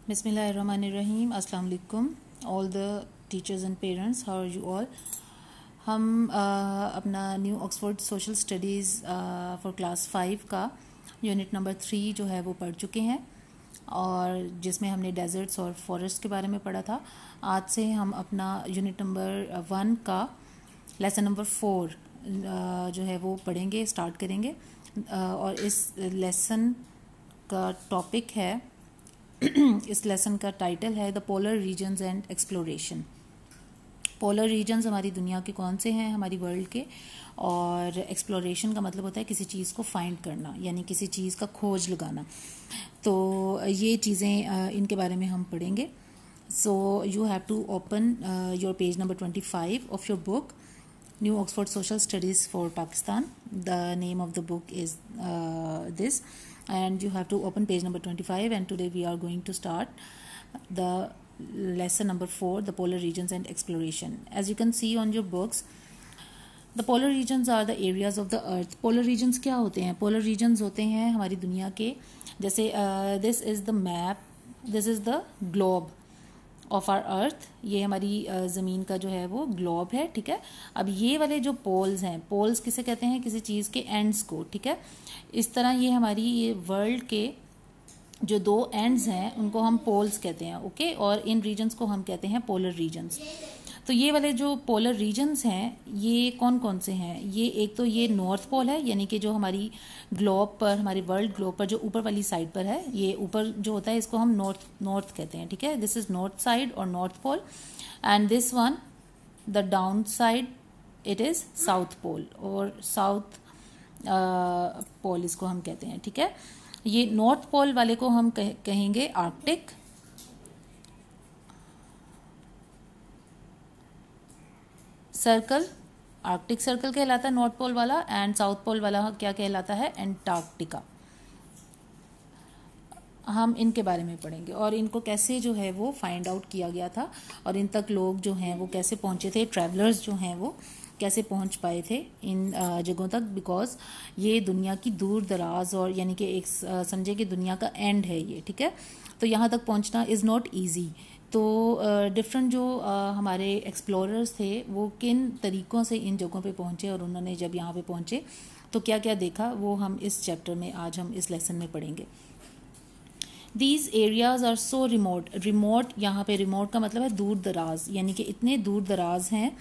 Bismillahirrahmanirrahim. Assalamu alaikum all the teachers and parents. How are you all? हम अपना new Oxford social studies for class 5 का unit number 3 जो है वो पढ़ चुके हैं और जिसमें हमने डेजर्ट्स और फॉरेस्ट के बारे में पढ़ा था। आज से हम अपना यूनिट नंबर 1 का लेसन नंबर 4 जो है वो पढ़ेंगे, स्टार्ट करेंगे। और इस लेसन का टॉपिक है इस लेसन का टाइटल है the polar regions and exploration. Polar regions हमारी दुनिया के कौन से हैं, हमारी वर्ल्ड के, और एक्सप्लोरेशन का मतलब होता है किसी चीज़ को फाइंड करना, यानी किसी चीज़ का खोज लगाना। तो ये चीज़ें इनके बारे में हम पढ़ेंगे। So you have to open your page number 25 of your book New Oxford Social Studies for Pakistan. The name of the book is this, and you have to open page number 25, and today we are going to start the lesson number 4, the polar regions and exploration. As you can see on your books, the polar regions are the areas of the earth. Polar regions क्या होते हैं? Polar regions होते हैं हमारी दुनिया के, जैसे this is the map, this is the globe of our earth. ये हमारी ज़मीन का जो है वो ग्लोब है, ठीक है। अब ये वाले जो पोल्स हैं, पोल्स किसे कहते हैं? किसी चीज़ के एंड्स को, ठीक है। इस तरह ये हमारी ये वर्ल्ड के जो दो एंड्स हैं उनको हम पोल्स कहते हैं, ओके। और इन रीजन्स को हम कहते हैं पोलर रीजन्स। तो ये वाले जो पोलर रीजन्स हैं ये कौन कौन से हैं? ये एक तो ये नॉर्थ पोल है, यानी कि जो हमारी ग्लोब पर, हमारी वर्ल्ड ग्लोब पर जो ऊपर वाली साइड पर है, ये ऊपर जो होता है इसको हम नॉर्थ कहते हैं, ठीक है। दिस इज नॉर्थ साइड और north pole, and this one the down side it is south pole, और साउथ पोल इसको हम कहते हैं, ठीक है। ये नॉर्थ पोल वाले को हम कहेंगे आर्कटिक, सर्कल, आर्कटिक सर्कल कहलाता है नॉर्थ पोल वाला, एंड साउथ पोल वाला क्या कहलाता है? एंटार्क्टिका। हम इनके बारे में पढ़ेंगे और इनको कैसे जो है वो फाइंड आउट किया गया था और इन तक लोग जो हैं वो कैसे पहुंचे थे, ट्रैवलर्स जो हैं वो कैसे पहुंच पाए थे इन जगहों तक, बिकॉज ये दुनिया की दूर दराज और यानी कि एक समझे कि दुनिया का एंड है ये, ठीक है। तो यहाँ तक पहुँचना इज़ नॉट ईजी। तो डिफरेंट जो हमारे एक्सप्लोरर्स थे वो किन तरीक़ों से इन जगहों पे पहुँचे और उन्होंने जब यहाँ पे पहुँचे तो क्या क्या देखा, वो हम इस चैप्टर में आज हम इस लेसन में पढ़ेंगे। These areas are so remote. Remote, यहाँ पे रिमोट का मतलब है दूर दराज, यानी कि इतने दूर दराज हैं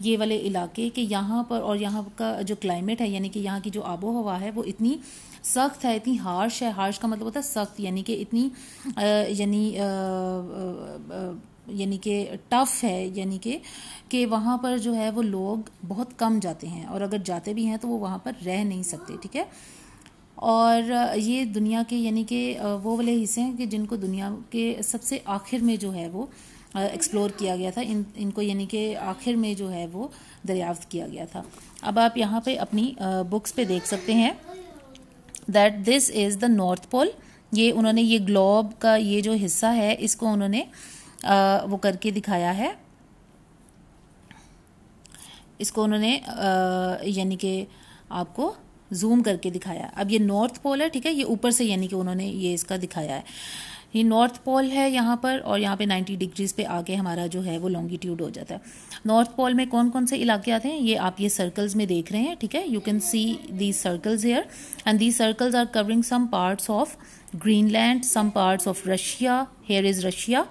ये वाले इलाके कि यहाँ पर, और यहाँ का जो क्लाइमेट है यानी कि यहाँ की जो आबो हवा है वो इतनी सख्त है, इतनी हार्श है। हार्श का मतलब होता है सख्त, यानी कि इतनी यानी कि टफ है, यानी कि वहाँ पर जो है वो लोग बहुत कम जाते हैं, और अगर जाते भी हैं तो वो वहाँ पर रह नहीं सकते, ठीक है। और ये दुनिया के यानी कि वो वाले हिस्से हैं कि जिनको दुनिया के सबसे आखिर में जो है वो एक्सप्लोर किया गया था, इनको यानी कि आखिर में जो है वो दरियाफ्त किया गया था। अब आप यहाँ पे अपनी बुक्स पे देख सकते हैं that this is the north pole. ये उन्होंने ये ग्लोब का ये जो हिस्सा है इसको उन्होंने वो करके दिखाया है, इसको उन्होंने यानी कि आपको जूम करके दिखाया। अब ये नॉर्थ पोल है, ठीक है, ये ऊपर से यानी कि उन्होंने ये इसका दिखाया है। ये नॉर्थ पोल है यहाँ पर, और यहाँ पे 90 डिग्रीज पे आके हमारा जो है वो लॉन्गिट्यूड हो जाता है। नॉर्थ पोल में कौन कौन से इलाके आते हैं ये आप ये सर्कल्स में देख रहे हैं, ठीक है। You can see these circles here, and these circles are covering some parts of Greenland, some parts of Russia, here is Russia,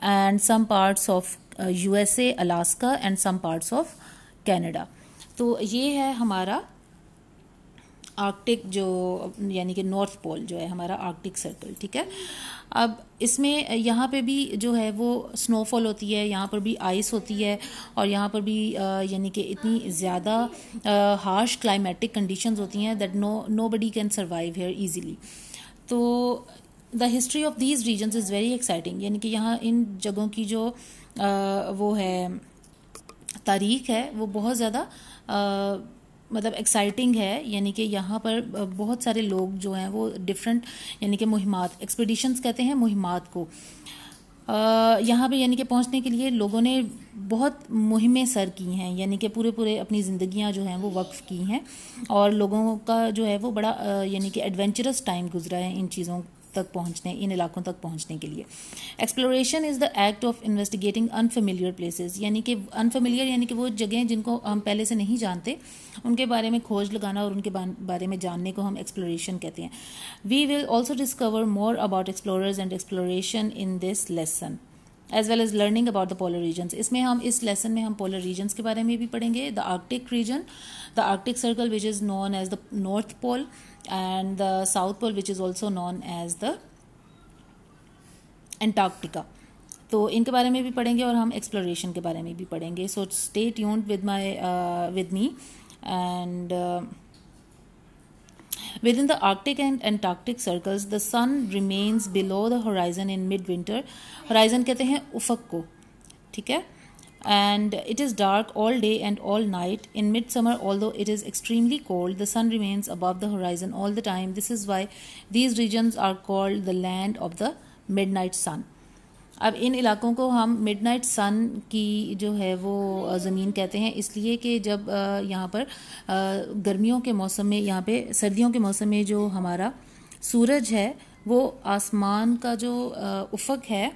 and some parts of USA, Alaska, and some parts of Canada. तो ये है हमारा Arctic जो यानी कि north pole जो है हमारा आर्कटिक सर्कल, ठीक है। अब इसमें यहाँ पे भी जो है वो स्नोफॉल होती है, यहाँ पर भी आइस होती है, और यहाँ पर भी यानी कि इतनी ज़्यादा हार्श क्लाइमेटिक कंडीशंस होती हैं that nobody can survive here easily. तो the history of these regions is very exciting, यानी कि यहाँ इन जगहों की जो वो है तारीख है वो बहुत ज़्यादा मतलब एक्साइटिंग है, यानी कि यहाँ पर बहुत सारे लोग जो हैं वो डिफरेंट यानी कि मुहिमात, एक्सपीडिशंस कहते हैं मुहिमात को, यहाँ पे यानी कि पहुँचने के लिए लोगों ने बहुत मुहिमें सर की हैं, यानी कि पूरे अपनी ज़िंदगियाँ जो हैं वो वक्फ की हैं, और लोगों का जो है वो बड़ा यानी कि एडवेंचरस टाइम गुजरा है इन चीज़ों तक पहुँचने, इन इलाकों तक पहुँचने के लिए। Exploration is the act of investigating unfamiliar places, यानी कि अनफेमिलियर यानी कि वो जगह जिनको हम पहले से नहीं जानते उनके बारे में खोज लगाना और उनके बारे में जानने को हम एक्सप्लोरेशन कहते हैं। We will also discover more about explorers and exploration in this lesson as well as learning about the polar regions. इसमें हम इस लेसन में हम पोलर रीजन्स के बारे में भी पढ़ेंगे। The Arctic region, the Arctic circle which is known as the north pole and the south pole which is also known as the Antarctica. तो इनके बारे में भी पढ़ेंगे और हम एक्सप्लोरेशन के बारे में भी पढ़ेंगे। So stay tuned with me and within the Arctic and Antarctic circles, the sun remains below the horizon in mid-winter. Horizon कहते हैं उफक को, ठीक है? And it is dark all day and all night. In midsummer, although it is extremely cold, the sun remains above the horizon all the time. This is why these regions are called the land of the midnight sun. अब इन इलाकों को हम midnight सन की जो है वो ज़मीन कहते हैं, इसलिए कि जब यहाँ पर गर्मियों के मौसम में, यहाँ पे सर्दियों के मौसम में जो हमारा सूरज है वो आसमान का जो उफक है,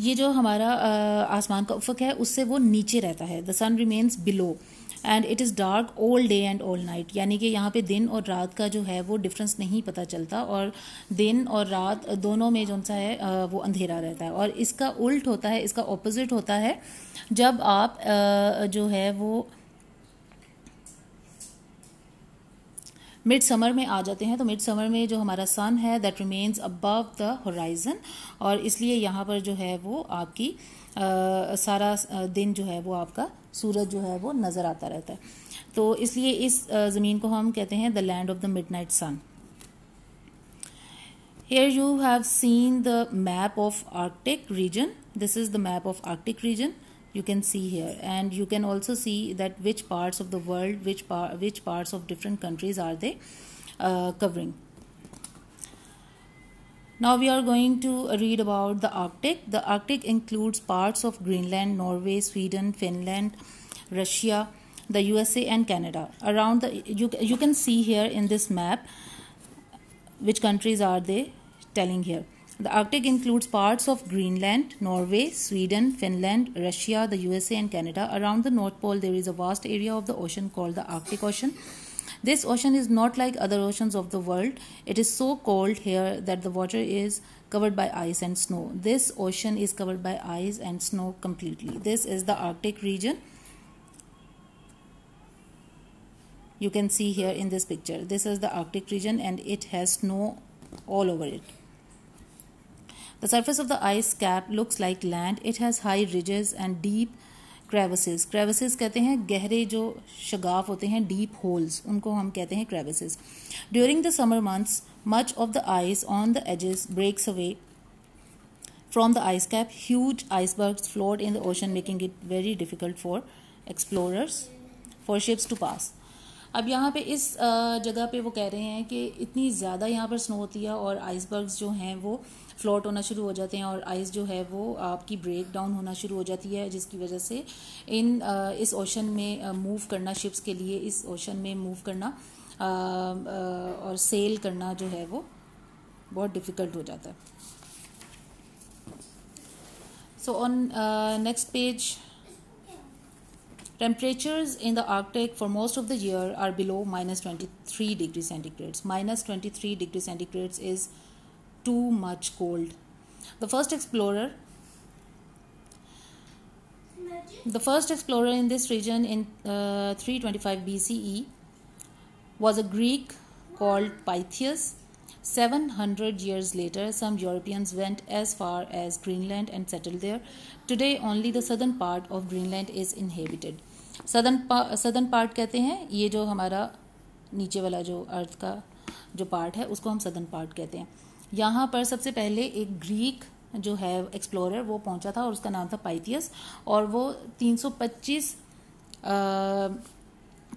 ये जो हमारा आसमान का उफक है उससे वो नीचे रहता है। The sun remains below and it is dark all day and all night, यानी कि यहाँ पे दिन और रात का जो है वो डिफरेंस नहीं पता चलता और दिन और रात दोनों में जो सा है वो अंधेरा रहता है। और इसका उल्ट होता है, इसका ऑपोजिट होता है जब आप जो है वो मिड समर में आ जाते हैं। तो मिड समर में जो हमारा सन है that remains above the horizon, और इसलिए यहाँ पर जो है वो आपकी सारा दिन जो है वो आपका सूरज जो है वो नज़र आता रहता है। तो इसलिए इस ज़मीन को हम कहते हैं the land of the midnight sun. Here you have seen the map of Arctic region. This is the map of Arctic region. You can see here, and you can also see that which parts of the world, which parts of different countries are they covering. Now we are going to read about the Arctic. The Arctic includes parts of Greenland, Norway, Sweden, Finland, Russia, the USA and Canada. Around the you can see here in this map which countries are they telling here. The Arctic includes parts of Greenland, Norway, Sweden, Finland, Russia, the USA and Canada. Around the North Pole there is a vast area of the ocean called the Arctic Ocean. This ocean is not like other oceans of the world. It is so cold here that the water is covered by ice and snow. This ocean is covered by ice and snow completely. This is the Arctic region. You can see here in this picture. This is the Arctic region and it has snow all over it. The surface of the ice cap looks like land. It has high ridges and deep crevices. Crevices कहते हैं गहरे जो शगाफ होते हैं, deep holes, उनको हम कहते हैं crevices. During the summer months, much of the ice on the edges breaks away from the ice cap. Huge icebergs float in the ocean, making it very difficult for explorers, for ships to pass. अब यहाँ पे इस जगह पे वो कह रहे हैं कि इतनी ज़्यादा यहाँ पर स्नो होती है और आइसबर्ग्स जो हैं वो फ्लोट होना शुरू हो जाते हैं और आइस जो है वो आपकी ब्रेक डाउन होना शुरू हो जाती है, जिसकी वजह से इस ओशन में मूव करना, शिप्स के लिए इस ओशन में मूव करना और सेल करना जो है वो बहुत डिफ़िकल्ट हो जाता है. So on next page, temperatures in the Arctic for most of the year are below minus 23 degrees centigrades. Minus 23 degrees centigrades is too much cold. The first explorer in this region in 325 BCE was a Greek called Pytheas. 700 years later, some Europeans went as far as Greenland and settled there. Today, only the southern part of Greenland is inhabited. Southern part कहते हैं ये जो हमारा नीचे वाला जो अर्थ का जो पार्ट है उसको हम सदर्न पार्ट कहते हैं. यहाँ पर सबसे पहले एक ग्रीक जो है एक्सप्लोरर वो पहुँचा था और उसका नाम था पाइथियस, और वो 325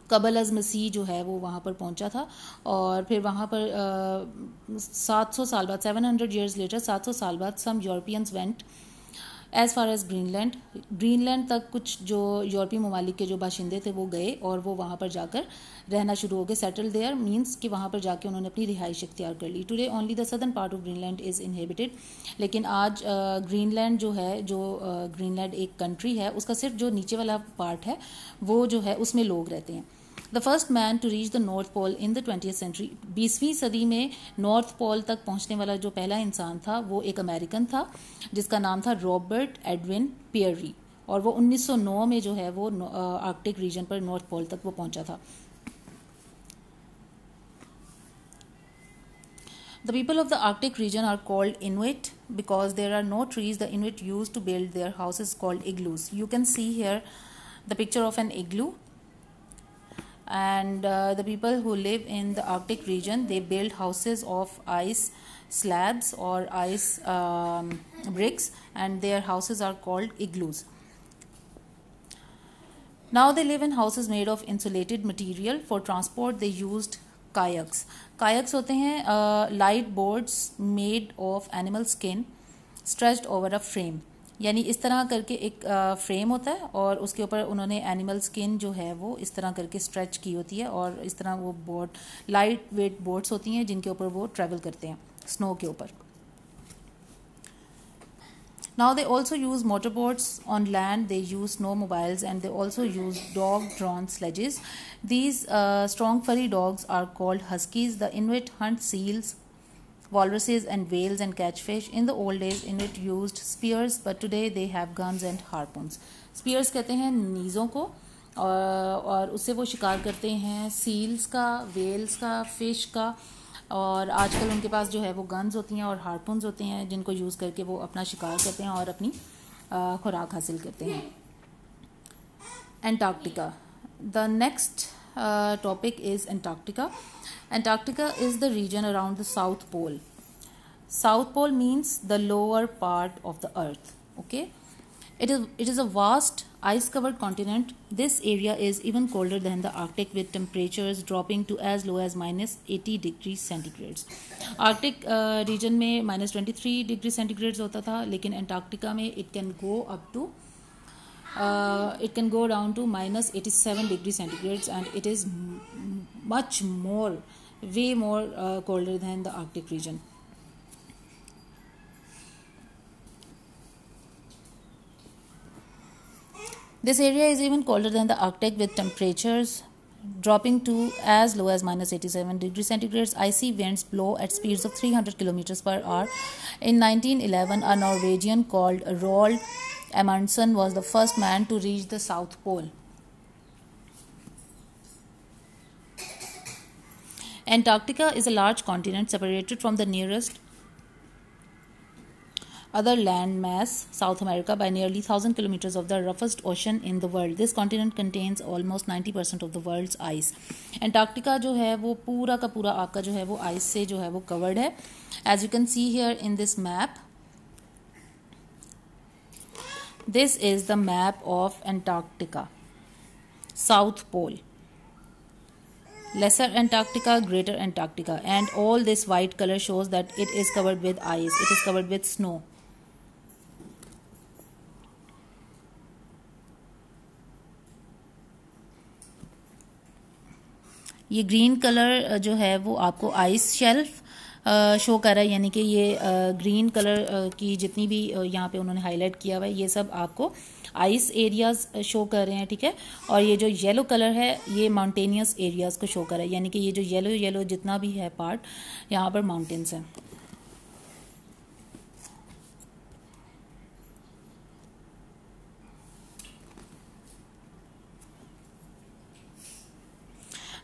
कबल अज़ मसीह जो है वो वहाँ पर पहुँचा था. और फिर वहाँ पर 700 साल बाद, 700 years later, 700 साल बाद, some Europeans went as far as Greenland तक कुछ जो यूरोपीय ममालिक के जो बाशिंदे थे वो गए और वो वहाँ पर जाकर रहना शुरू हो गए. सेटल देयर मीन्स कि वहाँ पर जाके उन्होंने अपनी रिहाइश इख्तियार कर ली. Today only the southern part of Greenland is inhabited. लेकिन आज ग्रीनलैंड जो है, जो ग्रीनलैंड एक कंट्री है, उसका सिर्फ जो नीचे वाला पार्ट है वो जो है उसमें लोग रहते हैं. The first man to reach the north pole in the 20th century. 20वीं सदी में नॉर्थ पोल तक पहुंचने वाला जो पहला इंसान था वो एक अमेरिकन था जिसका नाम था रॉबर्ट एडविन पियरी, और वो 1909 में जो है वो आर्कटिक रीजन पर नॉर्थ पोल तक वो पहुंचा था. The people of the Arctic region are called Inuit because there are no trees. The Inuit used to build their houses called igloos. You can see here the picture of an igloo. And the people who live in the Arctic region, they build houses of ice slabs or ice bricks, and their houses are called igloos. Now they live in houses made of insulated material. For transport they used kayaks. Kayaks होते हैं light boards made of animal skin stretched over a frame. यानी इस तरह करके एक frame होता है और उसके ऊपर उन्होंने एनिमल स्किन जो है वो इस तरह करके स्ट्रेच की होती है, और इस तरह वो बोट लाइट वेट बोट्स होती हैं जिनके ऊपर वो ट्रैवल करते हैं स्नो के ऊपर. Now they also use motorboats on land. They use snowmobiles, and they also use dog-drawn sledges. These strong furry dogs are called huskies. The Inuit hunt seals, walruses and whales and catch fish. In the old days, Inuit used spears, but today they have guns and harpoons. Spears कहते हैं नीज़ों को, और उससे वो शिकार करते हैं seals का, वेल्स का, फिश का, और आजकल उनके पास जो है वो गन्स होती हैं और हार्पून्स होते हैं जिनको यूज़ करके वो अपना शिकार करते हैं और अपनी खुराक हासिल करते हैं. Antarctica. The next topic is Antarctica. Antarctica is the region around the South Pole. South Pole means the lower part of the earth. Okay, it is a vast ice-covered continent. This area is even colder than the Arctic, with temperatures dropping to as low as -80 degrees centigrade. Arctic region में -23 degree centigrade होता था, लेकिन Antarctica में it can go down to -87 degrees centigrade, and it is way more colder than the Arctic region. This area is even colder than the Arctic, with temperatures dropping to as low as -87 degrees centigrade. Icy winds blow at speeds of 300 kilometers per hour. In 1911, a Norwegian called Roald Amundsen was the first man to reach the South Pole. Antarctica is a large continent separated from the nearest other land mass, South America, by nearly 1,000 kilometers of the roughest ocean in the world. This continent contains almost 90% of the world's ice. Antarctica जो है वो पूरा का पूरा आका जो है वो ice से जो है वो covered है. As you can see here in this map, this is the map of Antarctica. South Pole, Lesser Antarctica, Greater Antarctica, and all this white color shows that it is covered with ice. It is covered with snow. ये green colour जो है वो आपको ice shelf show कर रहा है, यानी कि ये ग्रीन कलर की जितनी भी यहाँ पे उन्होंने हाईलाइट किया हुआ है ये सब आपको आइस एरियाज शो कर रहे हैं, ठीक है. और ये जो येलो कलर है ये माउंटेनियस एरियाज को शो कर रहा है, यानी कि ये जो येलो जितना भी है पार्ट यहाँ पर माउंटेन्स हैं.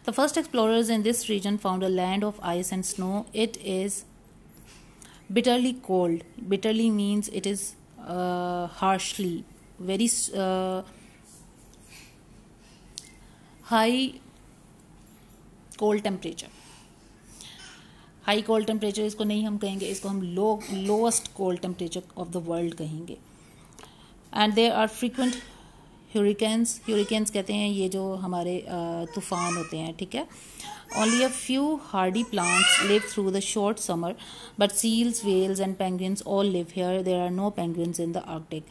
The first explorers in this region found a land of ice and snow. It is bitterly cold. Bitterly means it is harshly, very high cold temperature. High cold temperature इसको नहीं हम कहेंगे, इसको हम lowest cold temperature of the world कहेंगे. And there are frequent ह्यूरिकेन्स कहते हैं ये जो हमारे तूफ़ान होते हैं, ठीक है। Only a few hardy plants live through the short summer, but seals, whales and penguins all live here. There are no penguins in the Arctic.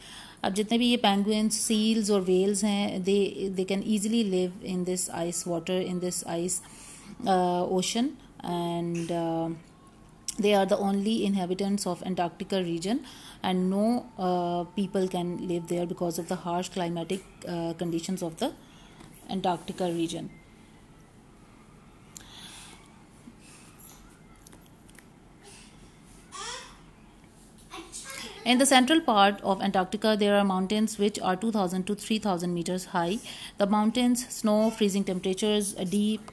अब जितने भी ये penguins, seals और whales हैं, they can easily live in this ice water, in this ice ocean, and they are the only inhabitants of Antarctica region, and no people can live there because of the harsh climatic conditions of the Antarctica region. In the central part of Antarctica, there are mountains which are 2,000 to 3,000 meters high. The mountains, snow, freezing temperatures, deep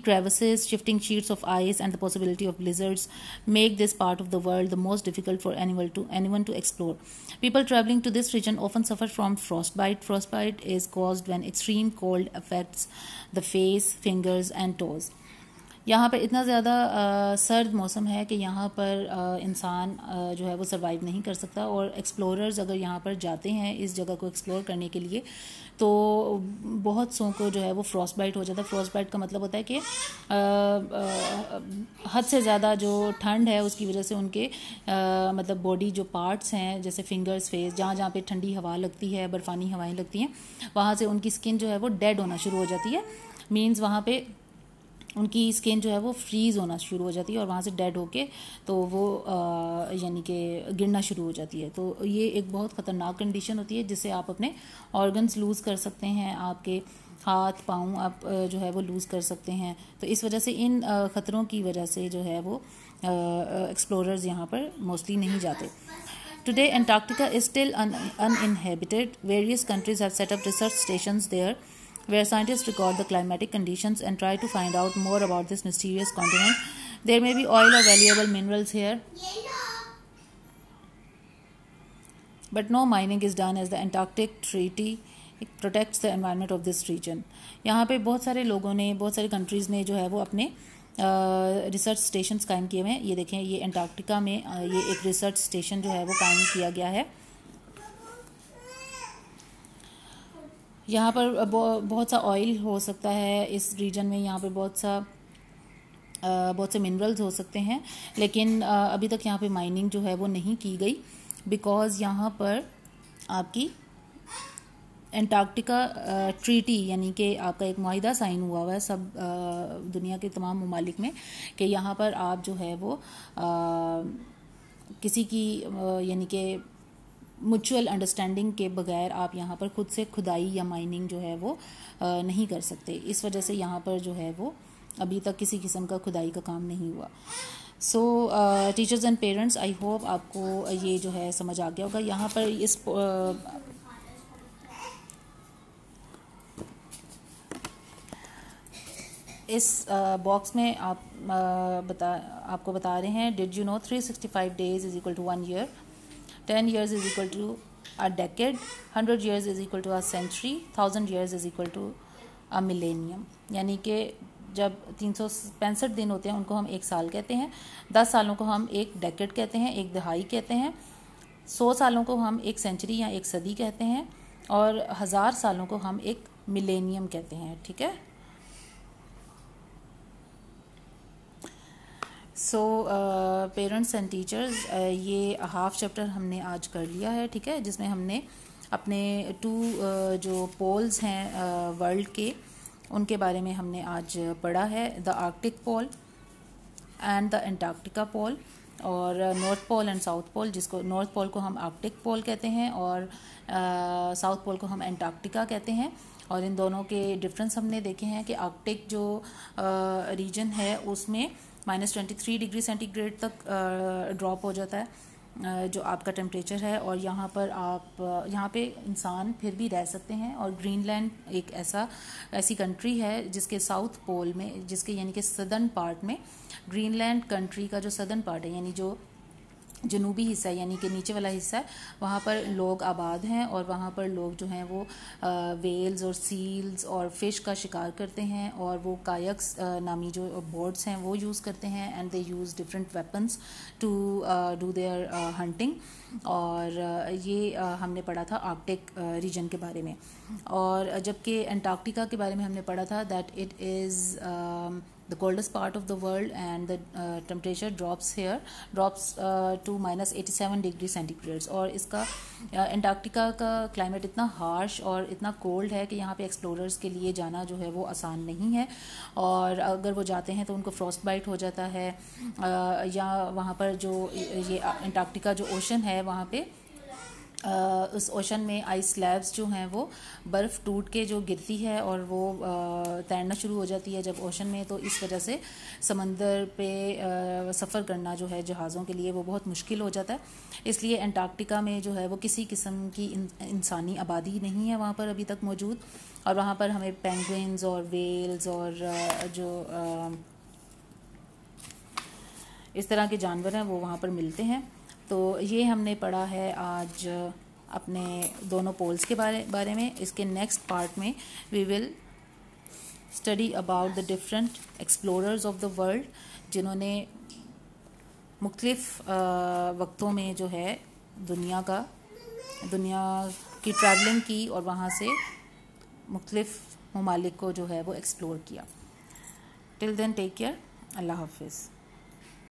crevices, shifting sheets of ice, and the possibility of blizzards make this part of the world the most difficult for anyone to explore. People traveling to this region often suffer from frostbite. Frostbite is caused when extreme cold affects the face, fingers, and toes. यहाँ पर इतना ज़्यादा सर्द मौसम है कि यहाँ पर इंसान जो है वो सर्वाइव नहीं कर सकता, और एक्सप्लोरर्स अगर यहाँ पर जाते हैं इस जगह को एक्सप्लोर करने के लिए तो बहुत सौ को जो है वो फ्रॉस्ट बाइट हो जाता है। फ्रॉस्ट बाइट का मतलब होता है कि हद से ज़्यादा जो ठंड है उसकी वजह से उनके मतलब बॉडी जो पार्ट्स हैं, जैसे फिंगर्स, फेस, जहाँ जहाँ पे ठंडी हवा लगती है, बर्फ़ानी हवाएं लगती हैं, वहाँ से उनकी स्किन जो है वो डेड होना शुरू हो जाती है। मीन्स वहाँ पे उनकी स्किन जो है वो फ्रीज़ होना शुरू हो जाती है और वहाँ से डेड होके तो वो यानी कि गिरना शुरू हो जाती है। तो ये एक बहुत ख़तरनाक कंडीशन होती है जिससे आप अपने ऑर्गन्स लूज़ कर सकते हैं, आपके हाथ पाँव आप जो है वो लूज़ कर सकते हैं। तो इस वजह से इन ख़तरों की वजह से जो है वो एक्सप्लोरर्स यहाँ पर मोस्टली नहीं जाते। Today, Antarctica is still uninhabited. Various countries have set up research stations there, where scientists record the climatic conditions and try to find out more about this mysterious continent. There may be oil or valuable minerals here, but no mining is done as the Antarctic Treaty protects the environment of this region. यहाँ पे बहुत सारे लोगों ने, बहुत सारी countries ने जो है वो अपने रिसर्च स्टेशंस कायम किए हुए हैं। ये देखें, ये अंटार्कटिका में ये एक रिसर्च स्टेशन जो है वो कायम किया गया है। यहाँ पर बहुत सा ऑयल हो सकता है इस रीजन में, यहाँ पे बहुत से मिनरल्स हो सकते हैं, लेकिन अभी तक यहाँ पे माइनिंग जो है वो नहीं की गई, बिकॉज़ यहाँ पर आपकी अंटार्कटिका ट्रीटी यानी कि आपका एक मुआहिदा साइन हुआ हुआ है सब दुनिया के तमाम ममालिक में कि यहाँ पर आप जो है वो किसी की यानी कि म्यूचुअल अंडरस्टैंडिंग के बगैर आप यहाँ पर खुद से खुदाई या माइनिंग जो है वो नहीं कर सकते। इस वजह से यहाँ पर जो है वो अभी तक किसी किस्म का खुदाई का काम नहीं हुआ। सो teachers and parents, I hope आपको ये जो है समझ आ गया होगा। यहाँ पर इस बॉक्स में आपको बता रहे हैं, did you know 365 days is equal to 1 year, 10 years is equal to a decade, 100 years is equal to a century, 1000 years is equal to a millennium। यानी कि जब 365 दिन होते हैं उनको हम एक साल कहते हैं, 10 सालों को हम एक डेकेड कहते हैं, एक दहाई कहते हैं, 100 सालों को हम एक सेंचुरी या एक सदी कहते हैं, और 1000 सालों को हम एक मिलेनियम कहते हैं। ठीक है। सो पेरेंट्स एंड टीचर्स, ये हाफ चैप्टर हमने आज कर लिया है, ठीक है, जिसमें हमने अपने 2 जो पोल्स हैं वर्ल्ड के, उनके बारे में हमने आज पढ़ा है, the Arctic pole and the Antarctica pole, और north pole and south pole, जिसको नॉर्थ पोल को हम आर्कटिक पोल कहते हैं और साउथ पोल को हम अंटार्कटिका कहते हैं। और इन दोनों के डिफरेंस हमने देखे हैं कि आर्कटिक जो रीजन है उसमें -23 डिग्री सेंटीग्रेड तक ड्रॉप हो जाता है जो आपका टेम्परेचर है, और यहाँ पे इंसान फिर भी रह सकते हैं। और ग्रीनलैंड एक ऐसी कंट्री है जिसके साउथ पोल में, जिसके यानी कि सदर्न पार्ट में, ग्रीनलैंड कंट्री का जो सदर्न पार्ट है यानी जो जनूबी हिस्सा है यानी कि नीचे वाला हिस्सा है, वहाँ पर लोग आबाद हैं और वहाँ पर लोग जो हैं वो वेल्स और सील्स और फिश का शिकार करते हैं, और वो कायक्स नामी जो बोट्स हैं वो यूज़ करते हैं, and they use different weapons to do their hunting. और ये हमने पढ़ा था आर्कटिक रीजन के बारे में। और जबकि एंटार्क्टिका के बारे में हमने पढ़ा था that it is the coldest part of the world and the temperature drops to -87 degree centigrade. और इसका एंटार्क्टिका का क्लाइमेट इतना हार्श और इतना कोल्ड है कि यहाँ पे एक्सप्लोरर्स के लिए जाना जो है वो आसान नहीं है, और अगर वो जाते हैं तो उनको फ्रॉस्ट बाइट हो जाता है, या वहाँ पर जो ये एंटार्क्टिका जो ओशन है वहाँ पे उस ओशन में आइस स्लैब्स जो हैं वो बर्फ़ टूट के जो गिरती है और वो तैरना शुरू हो जाती है जब ओशन में, तो इस वजह से समंदर पे सफ़र करना जो है जहाज़ों के लिए वो बहुत मुश्किल हो जाता है। इसलिए एंटार्क्टिका में जो है वो किसी किस्म की इंसानी आबादी नहीं है वहाँ पर अभी तक मौजूद, और वहाँ पर हमें पेंगुइन्स और वेल्स और जो इस तरह के जानवर हैं वो वहाँ पर मिलते हैं। तो ये हमने पढ़ा है आज अपने दोनों पोल्स के बारे में। इसके नेक्स्ट पार्ट में we will study about the different explorers of the world, जिन्होंने मुख्तलिफ वक्तों में जो है दुनिया की ट्रैवलिंग की और वहाँ से मुख्तलिफ ममालिक को जो है वो एक्सप्लोर किया। टिल देन टेक केयर, अल्लाह हाफिज़।